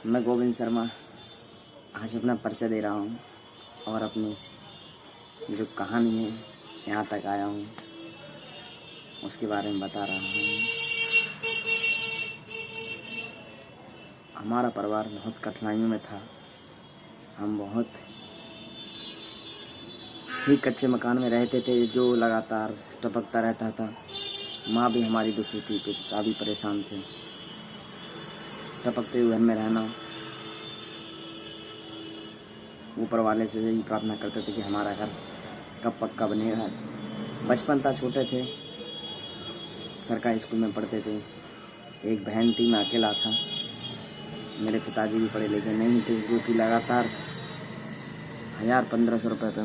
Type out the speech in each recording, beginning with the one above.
मैं गोविंद शर्मा आज अपना परिचय दे रहा हूँ और अपनी जो कहानी है यहाँ तक आया हूँ उसके बारे में बता रहा हूँ। हमारा परिवार बहुत कठिनाइयों में था। हम बहुत ही कच्चे मकान में रहते थे जो लगातार टपकता रहता था। माँ भी हमारी दुखी थी, पिता भी परेशान थे। टपकते हुए घर में रहना, ऊपर वाले से यही प्रार्थना करते थे कि हमारा घर कब पक्का बनेगा। बचपन था, छोटे थे, सरकारी स्कूल में पढ़ते थे। एक बहन थी, मैं अकेला था। मेरे पिताजी भी पढ़े लिखे नहीं थे, जो कि लगातार 1000-1500 रुपये पे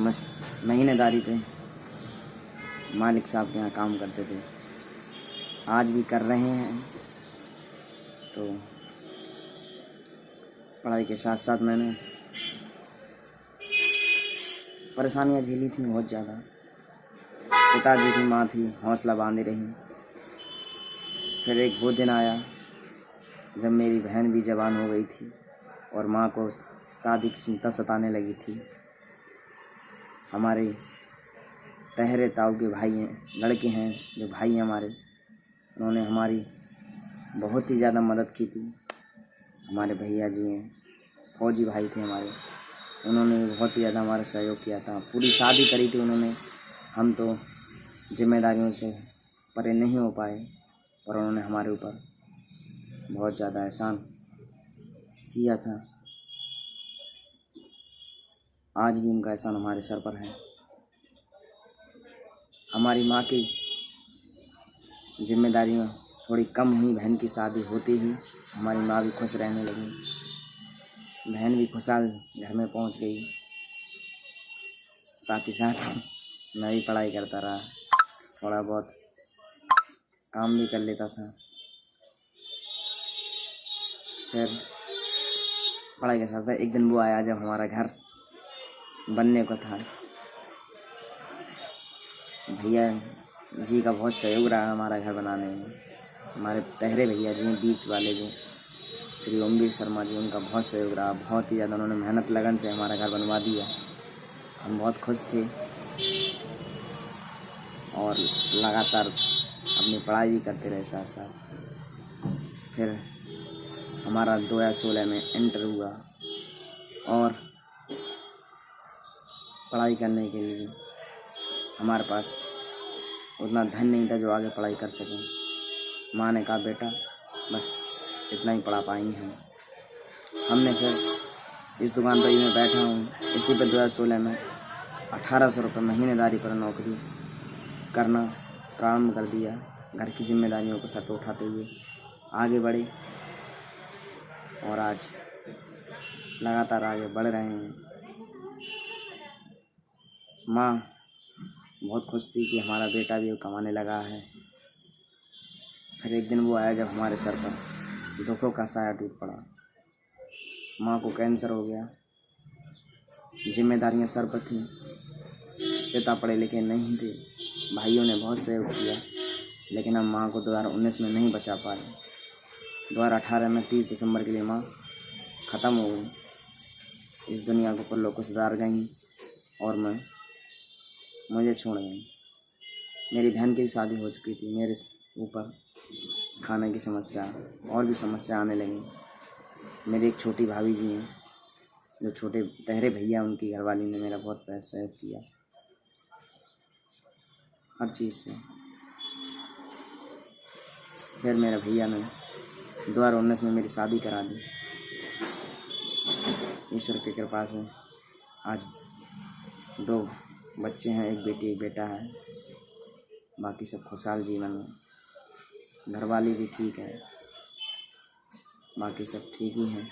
महीनेदारी पे मालिक साहब के यहाँ काम करते थे। आज भी कर रहे हैं। तो पढ़ाई के साथ साथ मैंने परेशानियाँ झेली थी बहुत ज़्यादा। पिताजी की माँ थी, हौसला बांधे रही। फिर एक वो दिन आया जब मेरी बहन भी जवान हो गई थी और माँ को शादी की चिंता सताने लगी थी। हमारे तहरे ताऊ के भाई हैं, लड़के हैं जो भाई हैं हमारे, उन्होंने हमारी बहुत ही ज़्यादा मदद की थी। हमारे भैया जी हैं, फौजी भाई थे हमारे, उन्होंने बहुत ही ज़्यादा हमारा सहयोग किया था। पूरी शादी करी थी उन्होंने। हम तो जिम्मेदारियों से परे नहीं हो पाए, पर उन्होंने हमारे ऊपर बहुत ज़्यादा एहसान किया था। आज भी उनका एहसान हमारे सर पर है। हमारी माँ की जिम्मेदारियाँ थोड़ी कम हुई। बहन की शादी होती ही हमारी माँ भी खुश रहने लगी। बहन भी खुशहाल घर में पहुंच गई। साथ ही साथ मैं भी पढ़ाई करता रहा, थोड़ा बहुत काम भी कर लेता था। फिर पढ़ाई के साथ साथ एक दिन वो आया जब हमारा घर बनने को था। भैया जी का बहुत सहयोग रहा हमारा घर बनाने में। हमारे तहरे भैया जी हैं, बीच वाले जो श्री ओमवीर शर्मा जी, उनका बहुत सहयोग रहा। बहुत ही ज़्यादा उन्होंने मेहनत लगन से हमारा घर बनवा दिया। हम बहुत खुश थे और लगातार अपनी पढ़ाई भी करते रहे साथ साथ। फिर हमारा 2016 में इंटर हुआ और पढ़ाई करने के लिए हमारे पास उतना धन नहीं था जो आगे पढ़ाई कर सकें। माँ ने कहा बेटा बस इतना ही पढ़ा पाएंगे हम। हमने फिर इस दुकान पर ही मैं बैठा हूँ, इसी पर 2016 में 1800 रुपये महीनेदारी पर नौकरी करना प्रारंभ कर दिया। घर की जिम्मेदारियों को सर पर उठाते हुए आगे बढ़े और आज लगातार आगे बढ़ रहे हैं। माँ बहुत खुश थी कि हमारा बेटा भी कमाने लगा है। फिर एक दिन वो आया जब हमारे सर पर दुखों का साया टूट पड़ा। माँ को कैंसर हो गया। जिम्मेदारियाँ सर पर थीं। पिता पढ़े लिखे नहीं थे। भाइयों ने बहुत सहयोग किया, लेकिन हम माँ को 2019 में नहीं बचा पाए। 2018 में 30 दिसंबर के लिए माँ ख़त्म हो गई। इस दुनिया को पल्लों को सुधार गई और मुझे छोड़ गई। मेरी बहन की भी शादी हो चुकी थी। मेरे ऊपर खाने की समस्या और भी समस्या आने लगी। मेरी एक छोटी भाभी जी हैं जो छोटे तहरे भैया, उनकी घरवाली ने मेरा बहुत सहयोग किया हर चीज़ से। फिर मेरे भैया ने 2019 में मेरी शादी करा दी। ईश्वर की कृपा से आज 2 बच्चे हैं, एक बेटी एक बेटा है। बाकी सब खुशहाल जीवन में। घरवाली भी ठीक है, बाकी सब ठीक ही हैं।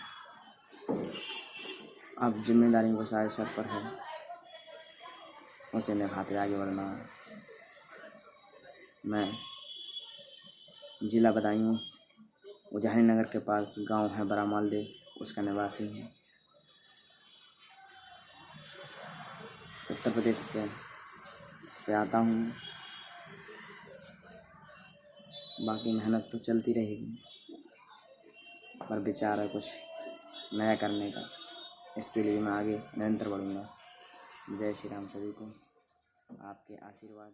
अब जिम्मेदारी को सारे सर पर है, उसे निभाते आगे बढ़ना है। मैं जिला बदायूं, उजानी नगर के पास गांव है बड़ा मालदेव, उसका निवासी हूँ। उत्तर प्रदेश से आता हूँ। बाकी मेहनत तो चलती रहेगी, पर विचार है कुछ नया करने का। इसके लिए मैं आगे निरंतर बढ़ूँगा। जय श्री राम। सभी को आपके आशीर्वाद